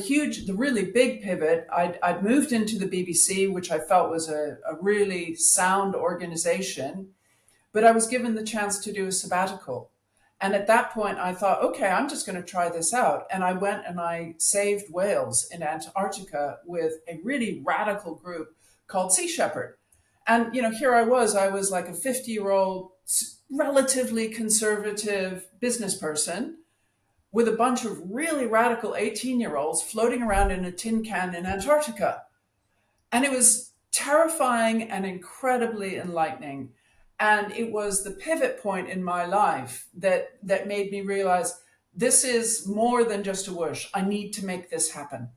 the really big pivot. I'd moved into the BBC, which I felt was a really sound organization, but I was given the chance to do a sabbatical. And at that point, I thought, okay, I'm just going to try this out. And I went and I saved whales in Antarctica with a really radical group called Sea Shepherd. And, here I was like a 50-year-old, relatively conservative business person with a bunch of really radical 18-year-olds floating around in a tin can in Antarctica. And it was terrifying and incredibly enlightening. And it was the pivot point in my life that made me realize this is more than just a wish. I need to make this happen.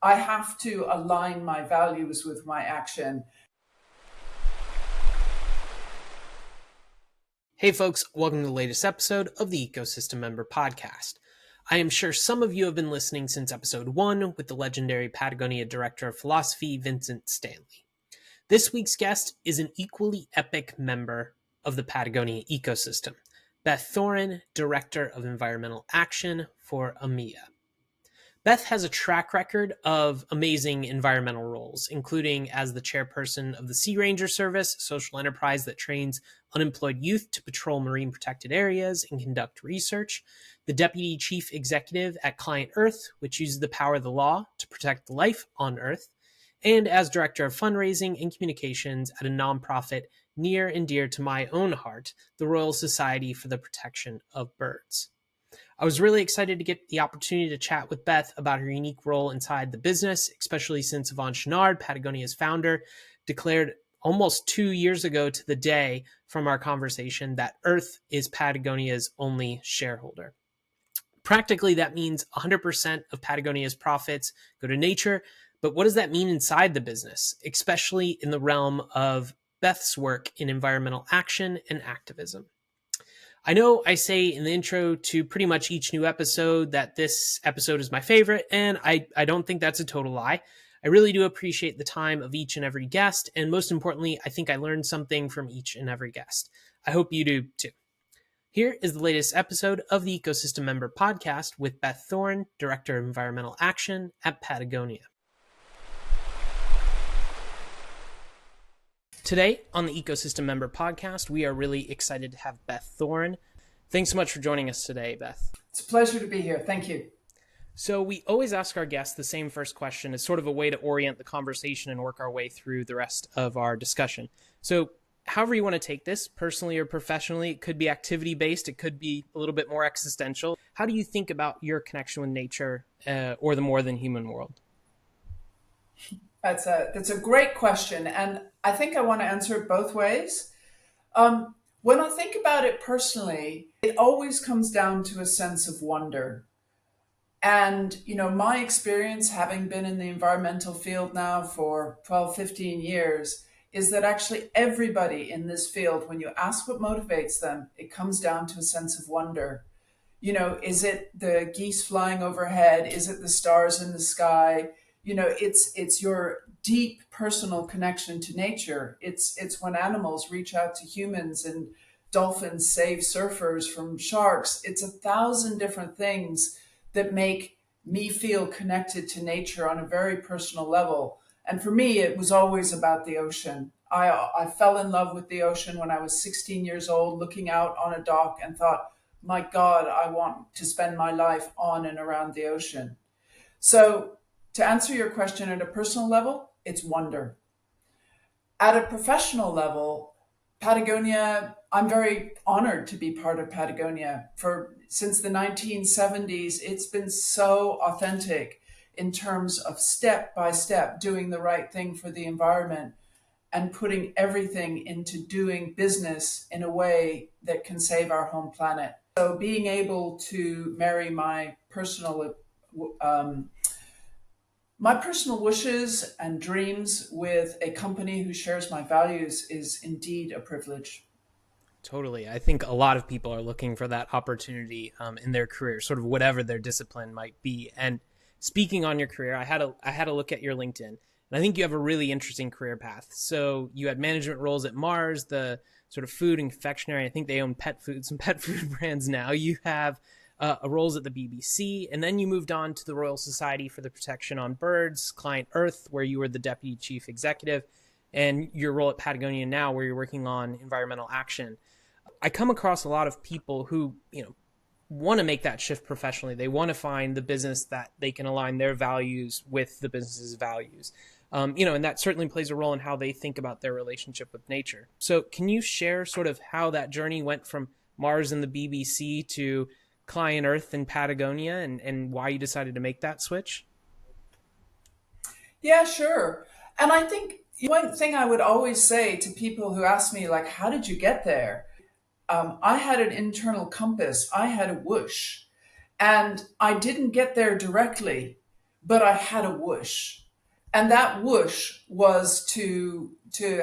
I have to align my values with my action. Hey folks, welcome to the latest episode of the Ecosystem Member Podcast. I am sure some of you have been listening since episode 1 with the legendary Patagonia Director of Philosophy, Vincent Stanley. This week's guest is an equally epic member of the Patagonia ecosystem, Beth Thoren, Director of Environmental Action for EMEA. Beth has a track record of amazing environmental roles, including as the chairperson of the Sea Ranger Service, a social enterprise that trains unemployed youth to patrol marine protected areas and conduct research, the deputy chief executive at ClientEarth, which uses the power of the law to protect life on Earth, and as director of fundraising and communications at a nonprofit near and dear to my own heart, the Royal Society for the Protection of Birds. I was really excited to get the opportunity to chat with Beth about her unique role inside the business, especially since Yvon Chouinard, Patagonia's founder, declared almost 2 years ago to the day from our conversation that Earth is Patagonia's only shareholder. Practically, that means 100% of Patagonia's profits go to nature, but what does that mean inside the business, especially in the realm of Beth's work in environmental action and activism? I know I say in the intro to pretty much each new episode that this episode is my favorite, and I don't think that's a total lie. I really do appreciate the time of each and every guest, and most importantly, I think I learned something from each and every guest. I hope you do too. Here is the latest episode of the Ecosystem Member Podcast with Beth Thoren, Director of Environmental Action at Patagonia. Today on the Ecosystem Member Podcast, we are really excited to have Beth Thoren. Thanks so much for joining us today, Beth. It's a pleasure to be here. Thank you. So we always ask our guests the same first question as sort of a way to orient the conversation and work our way through the rest of our discussion. So however you want to take this, personally or professionally, it could be activity-based, it could be a little bit more existential. How do you think about your connection with nature or the more than human world? That's a great question, and I think I want to answer it both ways. When I think about it personally, it always comes down to a sense of wonder. And, my experience, having been in the environmental field now for 12, 15 years, is that actually everybody in this field, when you ask what motivates them, it comes down to a sense of wonder. Is it the geese flying overhead? Is it the stars in the sky? It's your deep personal connection to nature. It's when animals reach out to humans and dolphins save surfers from sharks. It's 1,000 different things that make me feel connected to nature on a very personal level. And for me, it was always about the ocean. I fell in love with the ocean when I was 16 years old, looking out on a dock and thought, my God, I want to spend my life on and around the ocean. So to answer your question at a personal level, it's wonder. At a professional level, Patagonia, I'm very honored to be part of Patagonia. Since the 1970s, it's been so authentic in terms of step by step doing the right thing for the environment and putting everything into doing business in a way that can save our home planet. So being able to marry my personal wishes and dreams with a company who shares my values is indeed a privilege. Totally. I think a lot of people are looking for that opportunity in their career, sort of whatever their discipline might be. And speaking on your career, I had a look at your LinkedIn, and I think you have a really interesting career path. So you had management roles at Mars, the sort of food and confectionery. I think they own some pet food brands now. You have roles at the BBC, and then you moved on to the Royal Society for the Protection on Birds, ClientEarth, where you were the deputy chief executive, and your role at Patagonia now, where you're working on environmental action. I come across a lot of people who, want to make that shift professionally. They want to find the business that they can align their values with the business's values. And that certainly plays a role in how they think about their relationship with nature. So can you share sort of how that journey went from Mars and the BBC to ClientEarth and Patagonia, and why you decided to make that switch? Yeah, sure. And I think one thing I would always say to people who ask me, like, how did you get there? I had an internal compass. I had a whoosh. And I didn't get there directly, but I had a whoosh. And that whoosh was to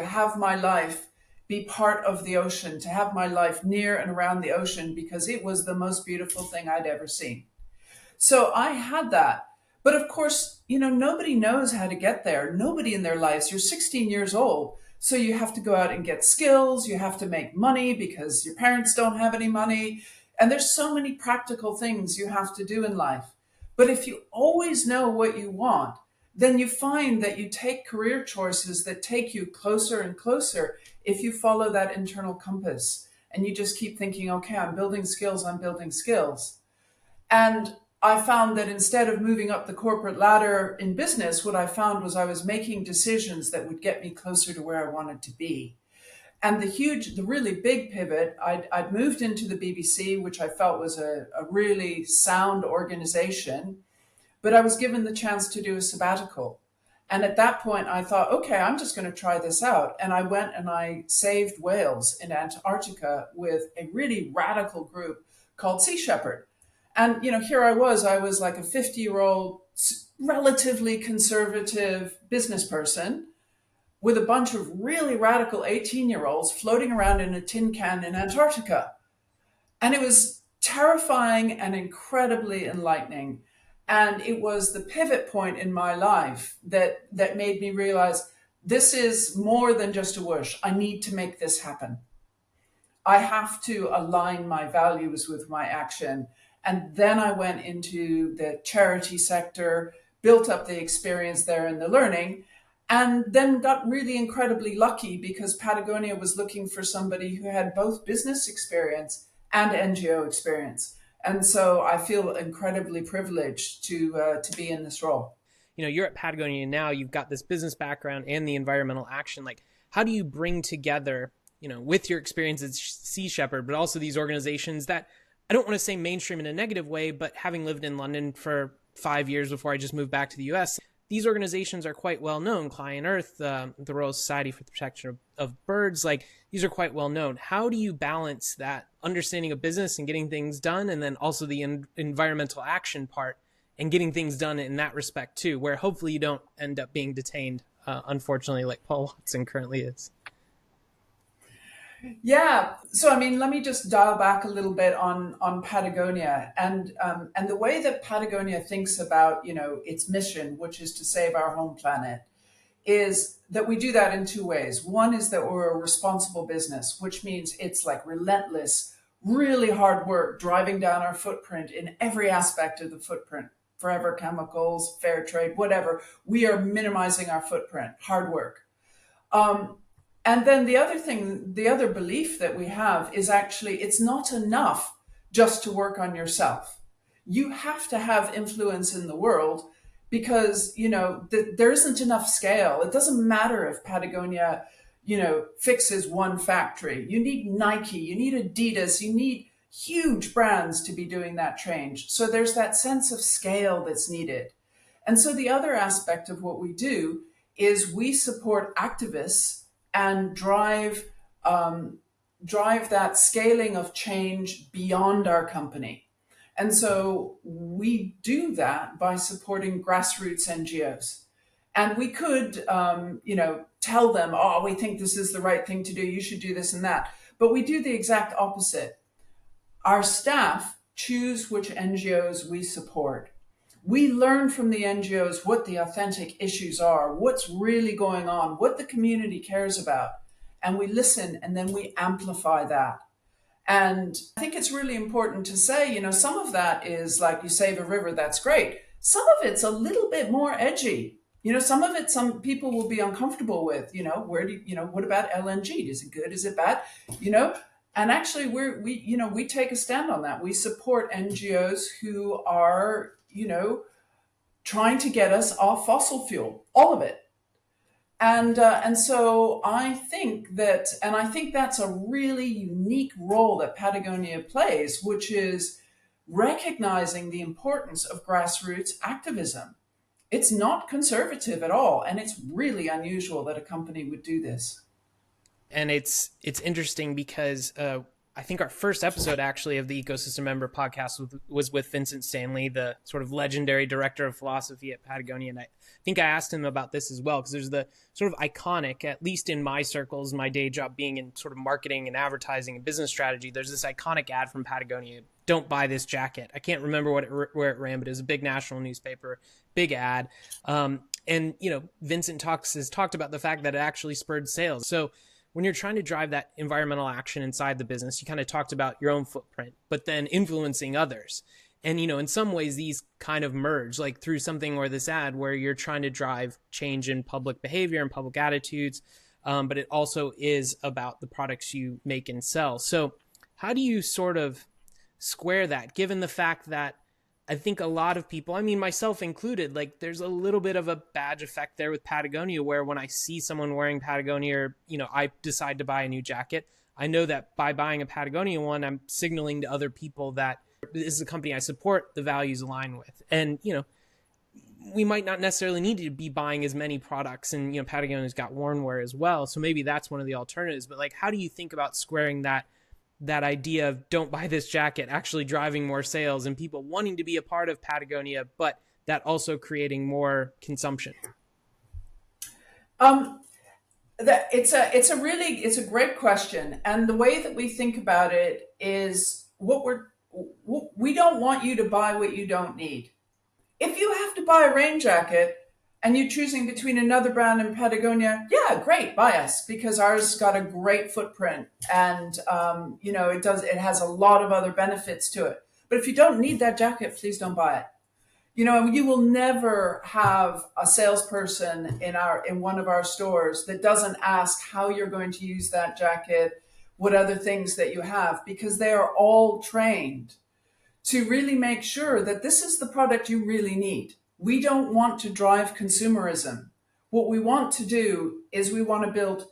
have my life be part of the ocean, to have my life near and around the ocean, because it was the most beautiful thing I'd ever seen. So I had that. But of course, nobody knows how to get there. Nobody in their lives. You're 16 years old. So you have to go out and get skills. You have to make money because your parents don't have any money. And there's so many practical things you have to do in life. But if you always know what you want, then you find that you take career choices that take you closer and closer if you follow that internal compass. And you just keep thinking, okay, I'm building skills, I'm building skills. And I found that instead of moving up the corporate ladder in business, what I found was I was making decisions that would get me closer to where I wanted to be. And the really big pivot, I'd moved into the BBC, which I felt was a really sound organization, but I was given the chance to do a sabbatical. And at that point, I thought, okay, I'm just going to try this out. And I went and I saved whales in Antarctica with a really radical group called Sea Shepherd. And, here I was like a 50-year-old, relatively conservative business person with a bunch of really radical 18-year-olds floating around in a tin can in Antarctica. And it was terrifying and incredibly enlightening. And it was the pivot point in my life that made me realize this is more than just a wish. I need to make this happen. I have to align my values with my action. And then I went into the charity sector, built up the experience there and the learning, and then got really incredibly lucky because Patagonia was looking for somebody who had both business experience and NGO experience. And so I feel incredibly privileged to be in this role. You're at Patagonia now, you've got this business background and the environmental action. Like, how do you bring together, with your experience at Sea Shepherd, but also these organizations that, I don't want to say mainstream in a negative way, but having lived in London for 5 years before I just moved back to the US, these organizations are quite well known. ClientEarth, the Royal Society for the Protection of Birds, like, these are quite well known. How do you balance that understanding of business and getting things done, and then also the environmental action part and getting things done in that respect too, where hopefully you don't end up being detained, unfortunately, like Paul Watson currently is? Yeah. So, let me just dial back a little bit on Patagonia and the way that Patagonia thinks about, its mission, which is to save our home planet, is that we do that in two ways. One is that we're a responsible business, which means it's like relentless, really hard work, driving down our footprint in every aspect of the footprint, forever chemicals, fair trade, whatever. We are minimizing our footprint, hard work. And then the other belief that we have is actually it's not enough just to work on yourself. You have to have influence in the world because, there isn't enough scale. It doesn't matter if Patagonia, fixes one factory. You need Nike, you need Adidas, you need huge brands to be doing that change. So there's that sense of scale that's needed. And so the other aspect of what we do is we support activists and drive that scaling of change beyond our company. And so we do that by supporting grassroots NGOs. And we could, tell them, oh, we think this is the right thing to do. You should do this and that. But we do the exact opposite. Our staff choose which NGOs we support. We learn from the NGOs what the authentic issues are, what's really going on, what the community cares about. And we listen and then we amplify that. And I think it's really important to say, some of that is like you save a river, that's great. Some of it's a little bit more edgy. Some of it, some people will be uncomfortable with, what about LNG? Is it good? Is it bad? You know, and actually we take a stand on that. We support NGOs who are, trying to get us off fossil fuel, all of it. And so I think that's a really unique role that Patagonia plays, which is recognizing the importance of grassroots activism. It's not conservative at all, and it's really unusual that a company would do this. And it's interesting because I think our first episode actually of the Ecosystem Member podcast was with Vincent Stanley, the sort of legendary director of philosophy at Patagonia. And I think I asked him about this as well, because there's the sort of iconic, at least in my circles, my day job being in sort of marketing and advertising and business strategy, there's this iconic ad from Patagonia, "Don't buy this jacket." I can't remember where it ran, but it was a big national newspaper, big ad. And, Vincent has talked about the fact that it actually spurred sales. So when you're trying to drive that environmental action inside the business, you kind of talked about your own footprint, but then influencing others. And, in some ways, these kind of merge, like through something or this ad where you're trying to drive change in public behavior and public attitudes, but it also is about the products you make and sell. So how do you sort of square that, given the fact that I think a lot of people, I mean, myself included, like there's a little bit of a badge effect there with Patagonia, where when I see someone wearing Patagonia, or, I decide to buy a new jacket, I know that by buying a Patagonia one, I'm signaling to other people that this is a company I support, the values align with. And, we might not necessarily need to be buying as many products, and, Patagonia's got worn wear as well. So maybe that's one of the alternatives. But like, how do you think about squaring that idea of don't buy this jacket actually driving more sales and people wanting to be a part of Patagonia, but that also creating more consumption? It's a great question. And the way that we think about it is we don't want you to buy what you don't need. If you have to buy a rain jacket and you're choosing between another brand and Patagonia, yeah, great, buy us, because ours got a great footprint, and it has a lot of other benefits to it. But if you don't need that jacket, please don't buy it. You will never have a salesperson in one of our stores that doesn't ask how you're going to use that jacket, what other things that you have, because they are all trained to really make sure that this is the product you really need. We don't want to drive consumerism. What we want to do is we want to build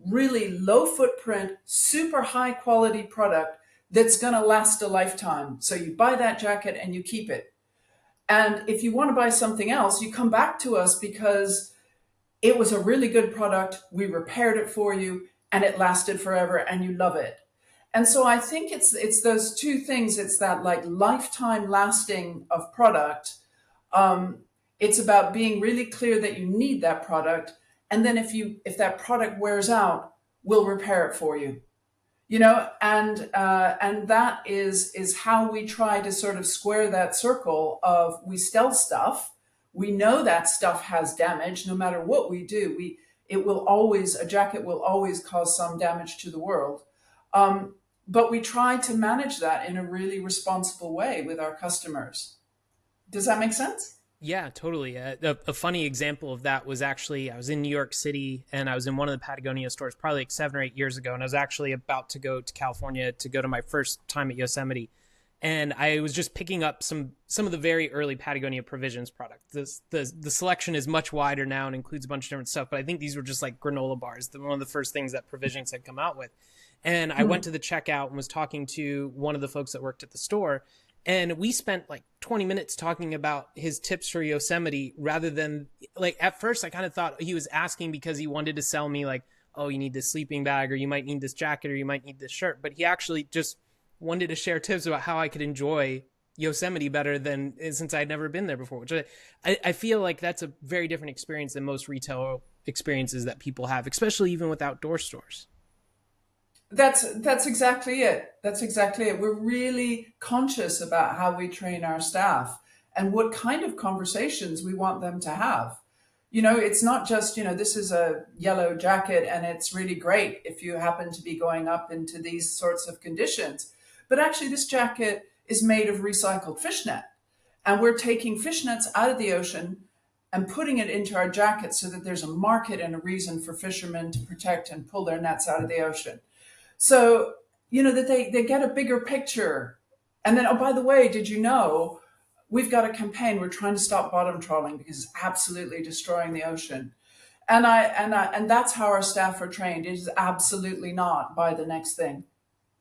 really low footprint, super high quality product that's going to last a lifetime. So you buy that jacket and you keep it. And if you want to buy something else, you come back to us because it was a really good product. We repaired it for you and it lasted forever and you love it. And so I think it's those two things. It's that like lifetime lasting of product. It's about being really clear that you need that product. And then if that product wears out, we'll repair it for you. And that is how we try to sort of square that circle of we sell stuff. We know that stuff has damage. No matter what we do, a jacket will always cause some damage to the world. But we try to manage that in a really responsible way with our customers. Does that make sense? Yeah, totally. A funny example of that was actually, I was in New York City and I was in one of the Patagonia stores probably like 7 or 8 years ago. And I was actually about to go to California to go to my first time at Yosemite. And I was just picking up some of the very early Patagonia Provisions product. The selection is much wider now and includes a bunch of different stuff. But I think these were just like granola bars, one of the first things that Provisions had come out with. And I went to the checkout and was talking to one of the folks that worked at the store. And we spent like 20 minutes talking about his tips for Yosemite, rather than like, at first I kind of thought he was asking because he wanted to sell me like, oh, you need this sleeping bag, or you might need this jacket, or you might need this shirt. But he actually just wanted to share tips about how I could enjoy Yosemite better than, since I'd never been there before, which I feel like that's a very different experience than most retail experiences that people have, especially even with outdoor stores. That's exactly it. That's exactly it. We're really conscious about how we train our staff and what kind of conversations we want them to have. It's not just, this is a yellow jacket and it's really great if you happen to be going up into these sorts of conditions. But actually, this jacket is made of recycled fishnet. And we're taking fishnets out of the ocean and putting it into our jackets so that there's a market and a reason for fishermen to protect and pull their nets out of the ocean. So, that they get a bigger picture. And then, oh, by the way, did you know we've got a campaign. We're trying to stop bottom trawling because it's absolutely destroying the ocean. And that's how our staff are trained. It is absolutely not buy the next thing.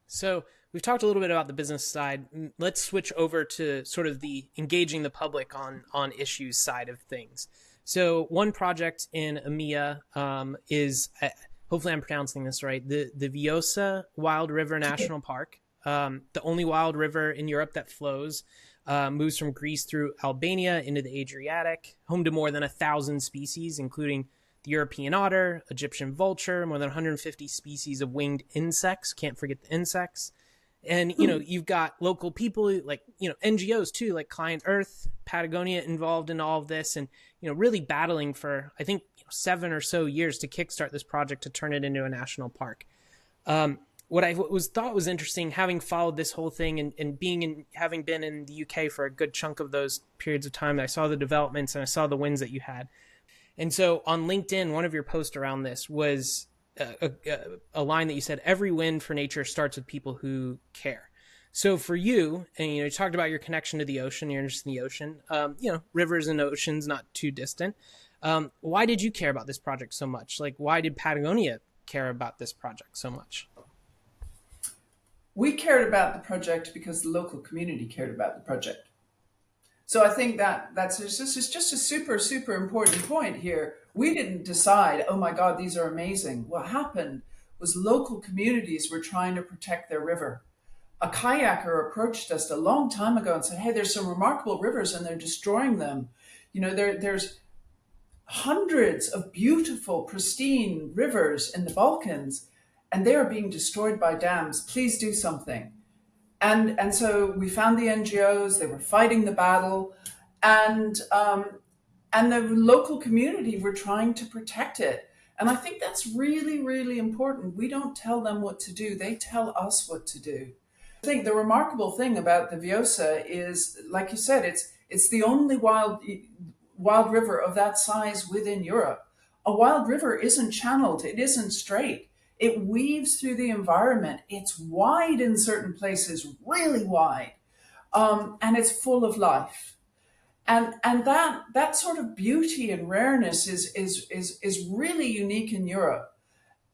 So we've talked a little bit about the business side. Let's switch over to sort of the engaging the public on issues side of things. So one project in EMEA is, hopefully I'm pronouncing this right, the Vjosa Wild River National Park, the only wild river in Europe that flows. Moves from Greece through Albania into the Adriatic, home to more than 1,000 species, including the European otter, Egyptian vulture, more than 150 species of winged insects. Can't forget the insects. And, you've got local people like, NGOs too, like ClientEarth, Patagonia involved in all of this and, really battling for, I think, 7 or so years to kickstart this project to turn it into a national park. What I thought was interesting, having followed this whole thing and having been in the UK for a good chunk of those periods of time, I saw the developments and I saw the wins that you had. And so on LinkedIn, one of your posts around this was a line that you said, every win for nature starts with people who care. So for you, and you talked about your connection to the ocean, your interest in the ocean, rivers and oceans not too distant. Why did you care about this project so much? Like, why did Patagonia care about this project so much? We cared about the project because the local community cared about the project. So I think that's just a super, super important point here. We didn't decide, oh my God, these are amazing. What happened was local communities were trying to protect their river. A kayaker approached us a long time ago and said, hey, there's some remarkable rivers and they're destroying them. There's hundreds of beautiful, pristine rivers in the Balkans and they are being destroyed by dams. Please do something. And so we found the NGOs. They were fighting the battle, and the local community were trying to protect it. And I think that's really, really important. We don't tell them what to do; they tell us what to do. I think the remarkable thing about the Vjosa is, like you said, it's the only wild river of that size within Europe. A wild river isn't channeled; it isn't straight. It weaves through the environment. It's wide in certain places, really wide, and it's full of life. And that sort of beauty and rareness is really unique in Europe.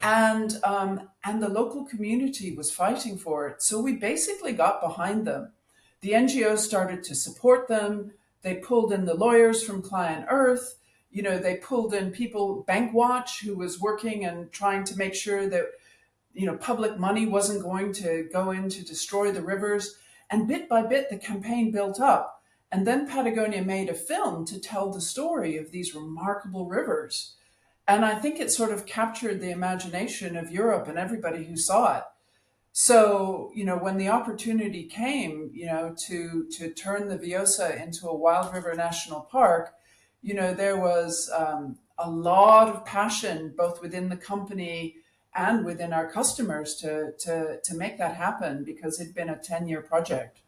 And the local community was fighting for it. So we basically got behind them. The NGOs started to support them. They pulled in the lawyers from ClientEarth. They pulled in people, Bankwatch, who was working and trying to make sure that, public money wasn't going to go in to destroy the rivers. And bit by bit, the campaign built up. And then Patagonia made a film to tell the story of these remarkable rivers. And I think it sort of captured the imagination of Europe and everybody who saw it. So, when the opportunity came, to turn the Vjosa into a wild river national park, there was a lot of passion both within the company and within our customers to make that happen because it'd been a 10-year project.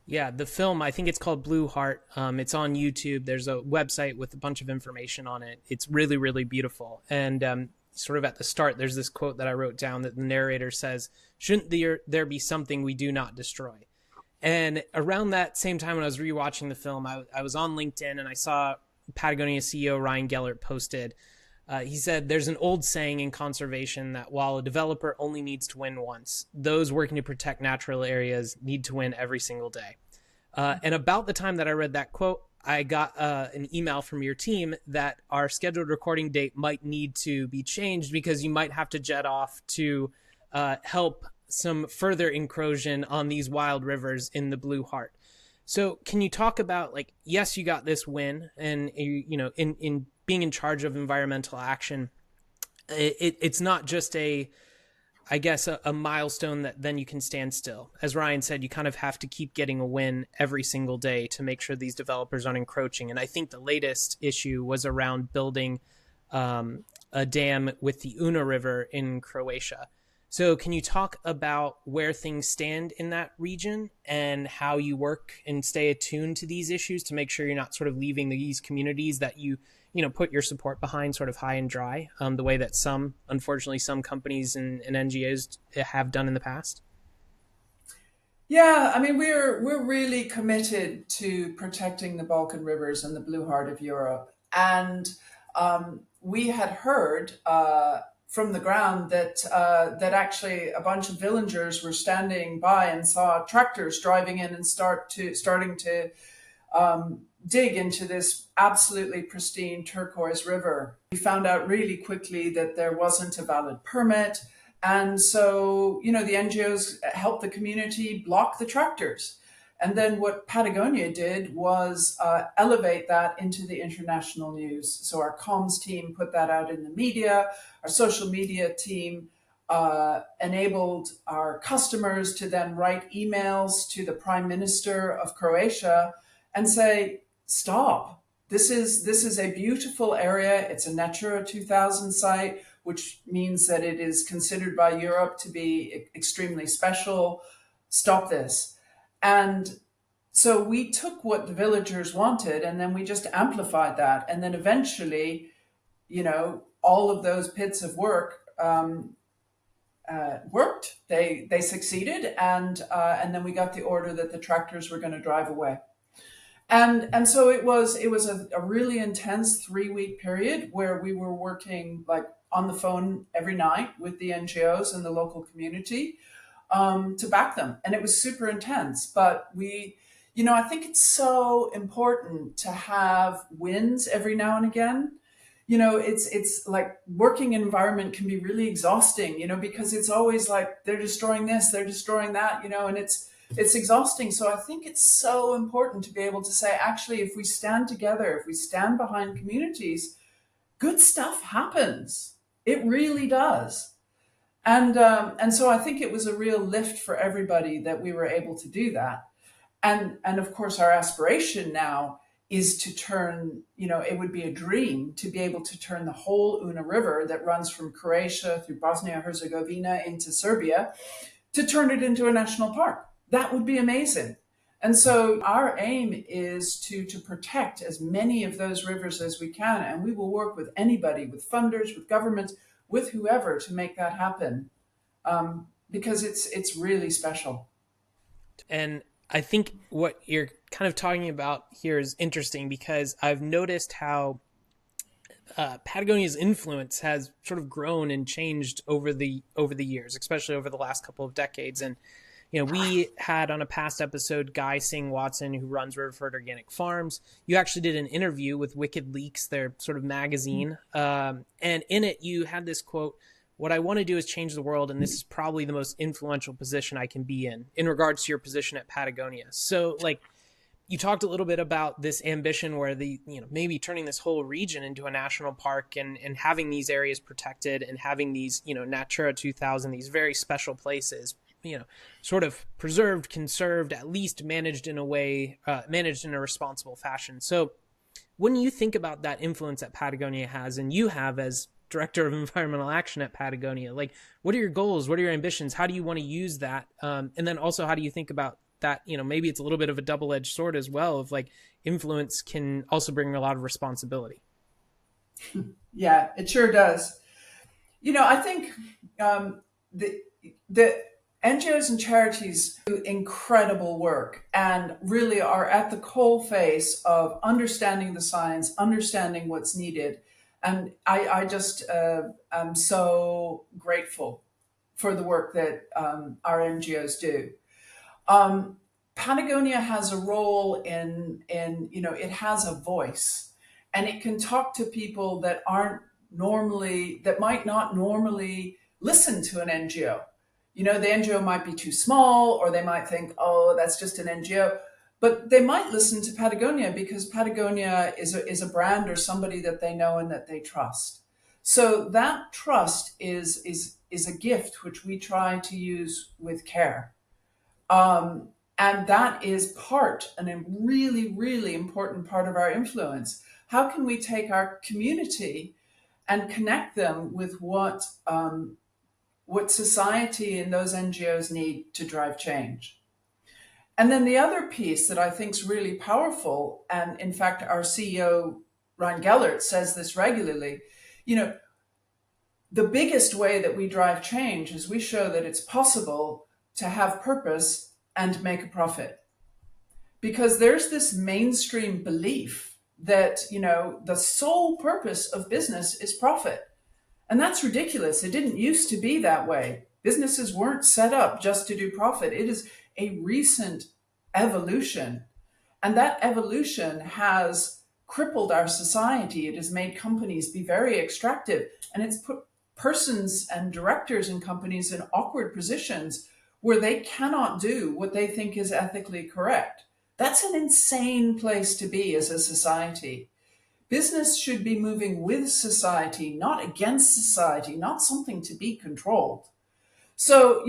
Yeah, the film, I think it's called Blue Heart. It's on YouTube. There's a website with a bunch of information on it. It's really, really beautiful. And sort of at the start, there's this quote that I wrote down that the narrator says, shouldn't there be something we do not destroy? And around that same time when I was rewatching the film, I was on LinkedIn and I saw Patagonia CEO Ryan Gellert posted, he said, there's an old saying in conservation that while a developer only needs to win once, those working to protect natural areas need to win every single day. And about the time that I read that quote, I got an email from your team that our scheduled recording date might need to be changed because you might have to jet off to help some further encroachment on these wild rivers in the Blue Heart. So can you talk about, like, yes, you got this win and, in being in charge of environmental action, it's not just a I guess, a milestone that then you can stand still. As Ryan said, you kind of have to keep getting a win every single day to make sure these developers aren't encroaching. And I think the latest issue was around building a dam with the Una River in Croatia. So can you talk about where things stand in that region and how you work and stay attuned to these issues to make sure you're not sort of leaving these communities that you put your support behind sort of high and dry, the way that unfortunately, some companies and NGOs have done in the past? Yeah, I mean, we're really committed to protecting the Balkan rivers and the Blue Heart of Europe. And we had heard from the ground that actually a bunch of villagers were standing by and saw tractors driving in and starting to dig into this absolutely pristine turquoise river. We found out really quickly that there wasn't a valid permit. And so, the NGOs helped the community block the tractors. And then what Patagonia did was elevate that into the international news. So our comms team put that out in the media. Our social media team enabled our customers to then write emails to the Prime Minister of Croatia and say, stop. This is a beautiful area. It's a Natura 2000 site, which means that it is considered by Europe to be extremely special. Stop this. And so we took what the villagers wanted and then we just amplified that. And then eventually, all of those bits of work worked. They succeeded. And then we got the order that the tractors were going to drive away. And so it was a really intense 3-week period where we were working like on the phone every night with the NGOs and the local community to back them. And it was super intense. But I think it's so important to have wins every now and again. It's like working environment can be really exhausting, because it's always like they're destroying this, they're destroying that, and it's exhausting. So I think it's so important to be able to say, actually, if we stand together, if we stand behind communities, good stuff happens. It really does. And so I think it was a real lift for everybody that we were able to do that. And of course, our aspiration now is to turn, it would be a dream to be able to turn the whole Una River that runs from Croatia through Bosnia-Herzegovina into Serbia, to turn it into a national park. That would be amazing. And so our aim is to protect as many of those rivers as we can. And we will work with anybody, with funders, with governments, with whoever to make that happen, because it's really special. And I think what you're kind of talking about here is interesting because I've noticed how Patagonia's influence has sort of grown and changed over the years, especially over the last couple of decades. And we had on a past episode Guy Singh Watson, who runs Riverford Organic Farms. You actually did an interview with Wicked Leaks, their sort of magazine, and in it you had this quote: "What I want to do is change the world, and this is probably the most influential position I can be in regards to your position at Patagonia." So, you talked a little bit about this ambition where maybe turning this whole region into a national park and having these areas protected and having these, Natura 2000, these very special places, sort of preserved, conserved, at least managed in a responsible fashion. So when you think about that influence that Patagonia has, and you have as Director of Environmental Action at Patagonia, what are your goals? What are your ambitions? How do you want to use that? And then also, how do you think about that? Maybe it's a little bit of a double-edged sword as well, of influence can also bring a lot of responsibility. Yeah, it sure does. I think the NGOs and charities do incredible work and really are at the coalface of understanding the science, understanding what's needed. And I just am so grateful for the work that our NGOs do. Patagonia has a role in it has a voice, and it can talk to people that might not normally listen to an NGO. The NGO might be too small, or they might think, oh, that's just an NGO. But they might listen to Patagonia because Patagonia is a brand or somebody that they know and that they trust. So that trust is a gift which we try to use with care. Um, and that is and a really, really important part of our influence. How can we take our community and connect them with what society and those NGOs need to drive change? And then the other piece that I think is really powerful, and in fact, our CEO, Ryan Gellert, says this regularly, you know, the biggest way that we drive change is we show that it's possible to have purpose and make a profit. Because there's this mainstream belief that, the sole purpose of business is profit. And that's ridiculous. It didn't used to be that way. Businesses weren't set up just to do profit. It is a recent evolution. And that evolution has crippled our society. It has made companies be very extractive. And it's put persons and directors in companies in awkward positions where they cannot do what they think is ethically correct. That's an insane place to be as a society. Business should be moving with society, not against society, not something to be controlled. So,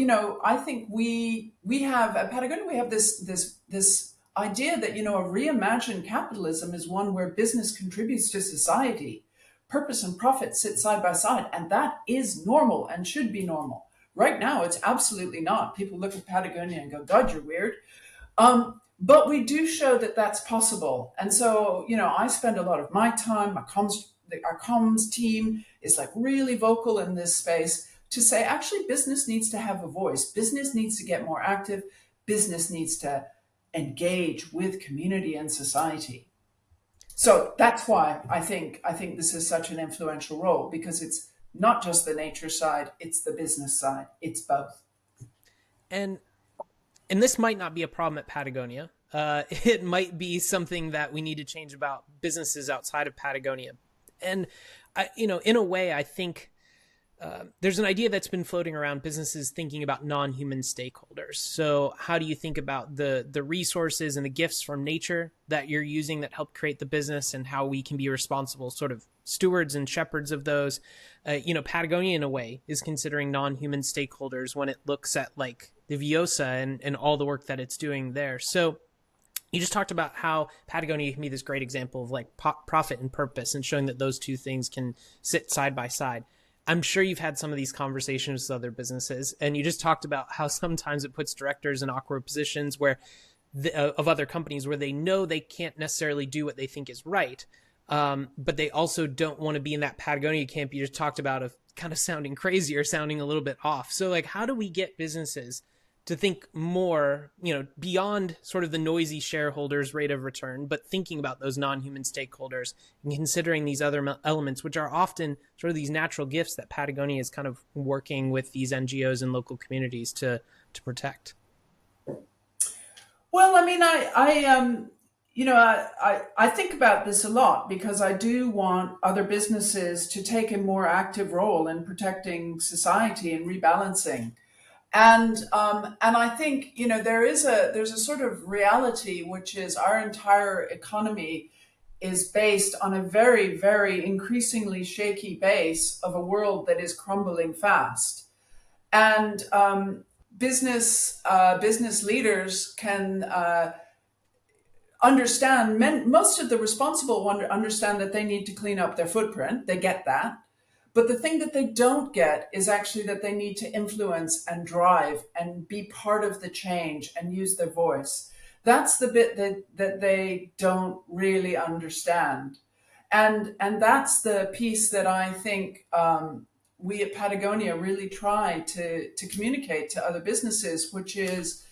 I think we have at Patagonia, we have this idea that, a reimagined capitalism is one where business contributes to society. Purpose and profit sit side by side, and that is normal and should be normal. Right now, it's absolutely not. People look at Patagonia and go, God, you're weird. But we do show that that's possible. And so, I spend a lot of my time, our comms team is like really vocal in this space to say, actually, business needs to have a voice. Business needs to get more active. Business needs to engage with community and society. So that's why I think this is such an influential role, because it's not just the nature side, it's the business side. It's both. And this might not be a problem at Patagonia. It might be something that we need to change about businesses outside of Patagonia. And, in a way, I think there's an idea that's been floating around businesses thinking about non-human stakeholders. So how do you think about the resources and the gifts from nature that you're using that help create the business, and how we can be responsible sort of stewards and shepherds of those? Patagonia, in a way, is considering non-human stakeholders when it looks at like the Viosa and all the work that it's doing there. So you just talked about how Patagonia can be this great example of like profit and purpose, and showing that those two things can sit side by side. I'm sure you've had some of these conversations with other businesses, and you just talked about how sometimes it puts directors in awkward positions of other companies where they know they can't necessarily do what they think is right. But they also don't want to be in that Patagonia camp you just talked about of kind of sounding crazy or sounding a little bit off. So like, how do we get businesses to think more, beyond sort of the noisy shareholders' rate of return, but thinking about those non-human stakeholders and considering these other elements, which are often sort of these natural gifts that Patagonia is kind of working with these NGOs and local communities to protect? Well, I mean, I think about this a lot, because I do want other businesses to take a more active role in protecting society and rebalancing. And I think, there's a sort of reality, which is our entire economy is based on a very, very increasingly shaky base of a world that is crumbling fast. And business leaders can understand, most of the responsible ones understand that they need to clean up their footprint. They get that. But the thing that they don't get is actually that they need to influence and drive and be part of the change and use their voice. That's the bit that they don't really understand. And that's the piece that I think we at Patagonia really try to communicate to other businesses, which is,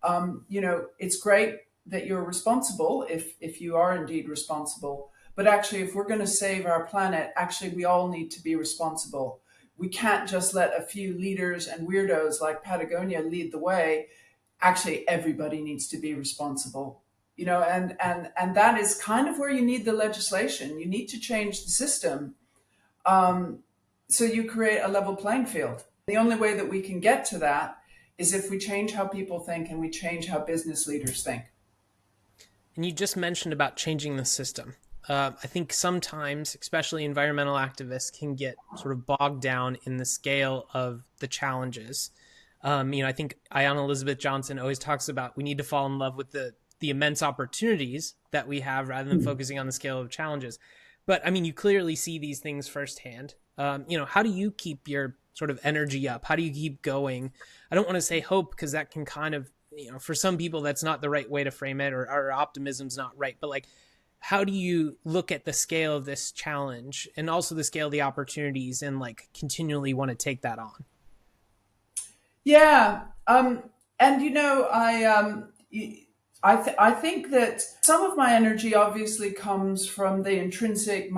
it's great that you're responsible if you are indeed responsible. But actually, if we're going to save our planet, actually, we all need to be responsible. We can't just let a few leaders and weirdos like Patagonia lead the way. Actually, everybody needs to be responsible. And that is kind of where you need the legislation. You need to change the system, so you create a level playing field. The only way that we can get to that is if we change how people think and we change how business leaders think. And you just mentioned about changing the system. I think sometimes, especially environmental activists, can get sort of bogged down in the scale of the challenges. I think Ayanna Elizabeth Johnson always talks about we need to fall in love with the immense opportunities that we have rather than focusing on the scale of challenges. But I mean, you clearly see these things firsthand. How do you keep your sort of energy up? How do you keep going? I don't want to say hope, because that can kind of, for some people, that's not the right way to frame it, or optimism's not right. But like, how do you look at the scale of this challenge and also the scale of the opportunities and like continually want to take that on? Yeah. And I think that some of my energy obviously comes from my intrinsic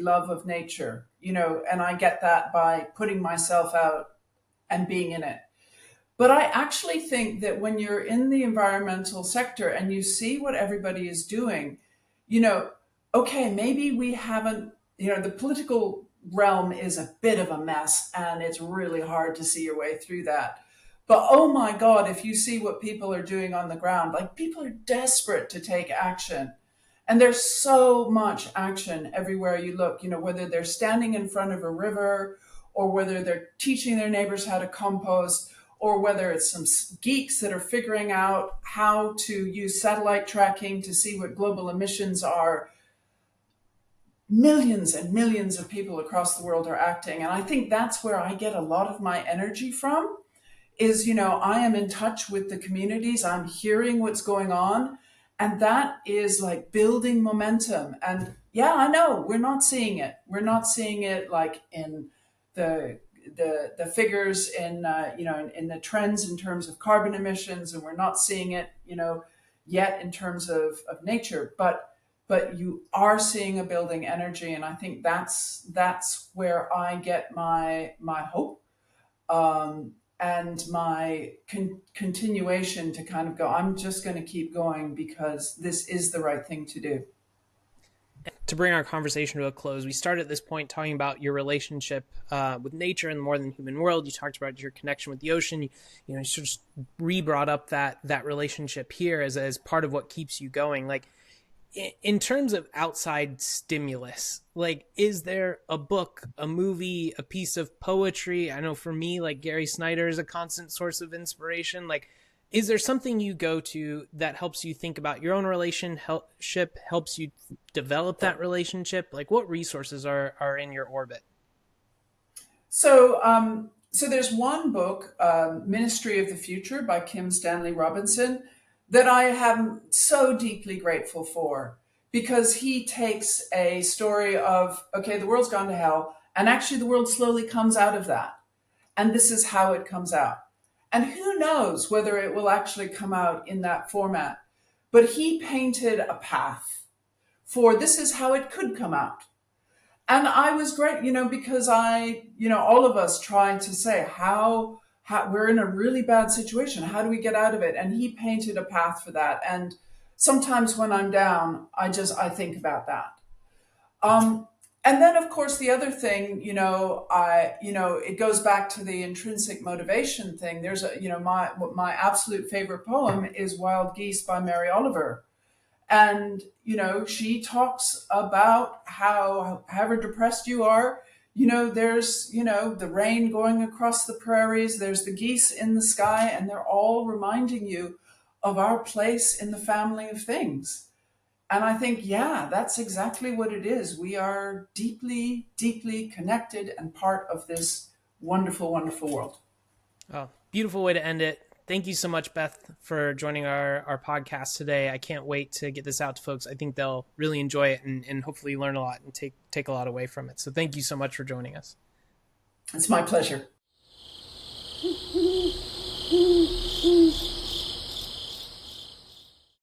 love of nature, and I get that by putting myself out and being in it. But I actually think that when you're in the environmental sector and you see what everybody is doing, okay, maybe we haven't, the political realm is a bit of a mess and it's really hard to see your way through that. But oh my God, if you see what people are doing on the ground, like people are desperate to take action. And there's so much action everywhere you look, whether they're standing in front of a river or whether they're teaching their neighbors how to compost, or whether it's some geeks that are figuring out how to use satellite tracking to see what global emissions are. Millions and millions of people across the world are acting. And I think that's where I get a lot of my energy from is, I am in touch with the communities. I'm hearing what's going on. And that is like building momentum. And yeah, I know we're not seeing it. We're not seeing it like in the figures in the trends in terms of carbon emissions, and we're not seeing it yet in terms of nature, but you are seeing a building energy, and I think that's where I get my hope and my continuation to kind of go, I'm just going to keep going because this is the right thing to do. To bring our conversation to a close, we started at this point talking about your relationship with nature and the more than human world. You talked about your connection with the ocean. You sort of re-brought up that relationship here as part of what keeps you going. Like, in terms of outside stimulus, like, is there a book, a movie, a piece of poetry? I know for me, like, Gary Snyder is a constant source of inspiration. Like, is there something you go to that helps you think about your own relationship, helps you develop that relationship? Like, what resources are in your orbit? So there's one book, Ministry of the Future by Kim Stanley Robinson, that I am so deeply grateful for, because he takes a story of, okay, the world's gone to hell, and actually the world slowly comes out of that. And this is how it comes out. And who knows whether it will actually come out in that format. But he painted a path for this is how it could come out. And I was great, because all of us try to say how we're in a really bad situation. How do we get out of it? And he painted a path for that. And sometimes when I'm down, I think about that. And then, of course, the other thing, it goes back to the intrinsic motivation thing. There's my absolute favorite poem is Wild Geese by Mary Oliver. And, she talks about how, however depressed you are, there's, the rain going across the prairies, there's the geese in the sky, and they're all reminding you of our place in the family of things. And I think, yeah, that's exactly what it is. We are deeply, deeply connected and part of this wonderful, wonderful world. Oh, beautiful way to end it. Thank you so much, Beth, for joining our podcast today. I can't wait to get this out to folks. I think they'll really enjoy it and hopefully learn a lot and take a lot away from it. So thank you so much for joining us. It's my pleasure.